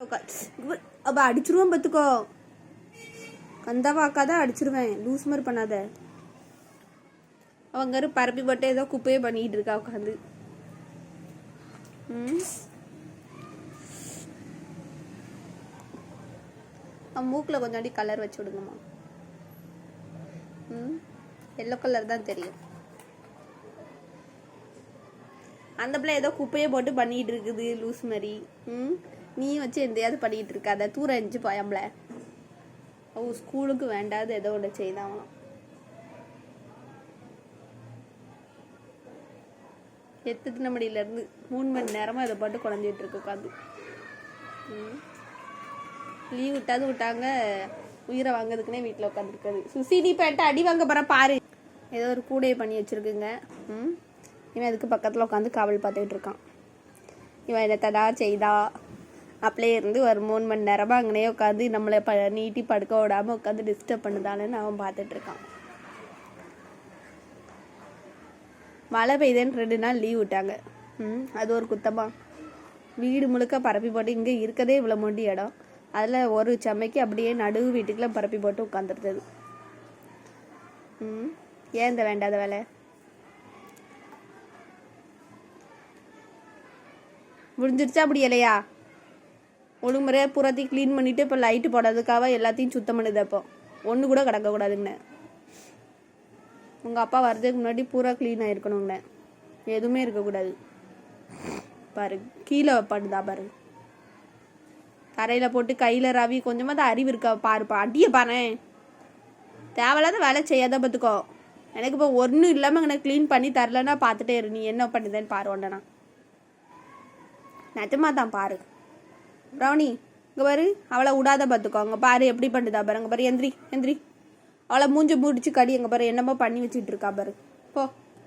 அப்ப அடிச்சிருவேன் பார்த்துக்கோ. கந்தவாக்காதான் அடிச்சிருவேன். லூஸ் மாதிரி பண்ணாத. அவங்க பரப்பி போட்டு ஏதோ குப்பையே பண்ணிட்டு இருக்கா உட்காந்து. மூக்கில் கொஞ்சாண்டி கலர் வச்சு விடுங்கம்மா. எல்லோ கலர் தான் தெரியும். அந்த பிள்ளை ஏதோ குப்பையை போட்டு பண்ணிட்டு இருக்குது லூஸ் மாதிரி. நீ வச்சு எந்தையாவது பண்ணிட்டு இருக்காத. தூரம் இருந்துச்சு போயம்பள. அவ ஸ்கூலுக்கு வேண்டாது ஏதோ ஒன்று செய்தான். எத்தனை மணிலேருந்து 3 மணி நேரமாக இதை போட்டு குழஞ்சிட்டு இருக்கு உட்காந்து. லீவ் விட்டாங்க. உயிரை வாங்கிறதுக்குனே வீட்டில் உட்காந்துருக்காது. சுசினி பேட்டை அடி வாங்க போகிற பாரு. ஏதோ ஒரு கூடையை பண்ணி வச்சுருக்குங்க. இவன் அதுக்கு பக்கத்தில் உட்காந்து காவல் பார்த்துக்கிட்டு இருக்கான். இவன் என்ன தடா செய்தா அப்படியே இருந்து ஒரு 3 மணி நேரமாக அங்கனே உட்காந்து நம்மளை நீட்டி படுக்க விடாமல் உட்காந்து டிஸ்டர்ப் பண்ணுதானேன்னு அவன் பார்த்துட்ருக்கான். மழை பெய்யுதுன்னு 2 நாள் லீவ் விட்டாங்க. அது ஒரு குத்தமா? வீடு முழுக்க பரப்பி போட்டு இங்கே இருக்கதே இவ்வளோ மொண்டி இடம். அதில் ஒரு செம்மைக்கு அப்படியே நடுவு வீட்டுக்குலாம் பரப்பி போட்டு உட்காந்துருந்தது. ஏன் இந்த வேண்டாத வேலை? முடிஞ்சிருச்சா அப்படி இல்லையா? ஒழுங்குமுறையாக பூராத்தையும் க்ளீன் பண்ணிவிட்டு இப்போ லைட்டு போடாததுக்காக எல்லாத்தையும் சுத்தம் பண்ணுது. அப்போ ஒன்று கூட கிடக்கக்கூடாதுங்கண்ணே. உங்கள் அப்பா வர்றதுக்கு முன்னாடி பூரா க்ளீன் ஆகிருக்கணுங்கண்ணே. எதுவுமே இருக்கக்கூடாது. பாரு கீழே பண்ணுதா பாரு. தரையில் போட்டு கையில் ரவி கொஞ்சமாக தான் அறிவு இருக்கா பாருப்பா. அடியை பாரு. தேவையில்லாத வேலை செய்யாத பார்த்துக்கோ. எனக்கு இப்போ ஒன்றும் இல்லாமல் எனக்கு க்ளீன் பண்ணி தரலன்னா பார்த்துட்டே இரு. நீ என்ன பண்ணுதேன்னு பாரு. ஒன்றனா நிஜமா தான் பாரு. ரவுனி இங்கே பாரு. அவளை விடாத பார்த்துக்கோ. அங்கே பாரு எப்படி பண்ணுதா பாரு. அங்கே பாரு. எந்திரி அவளை மூஞ்சி முடிச்சு கடி. அங்கே பாரு என்னமோ பண்ணி வச்சுட்டு இருக்கா பாரு. போ.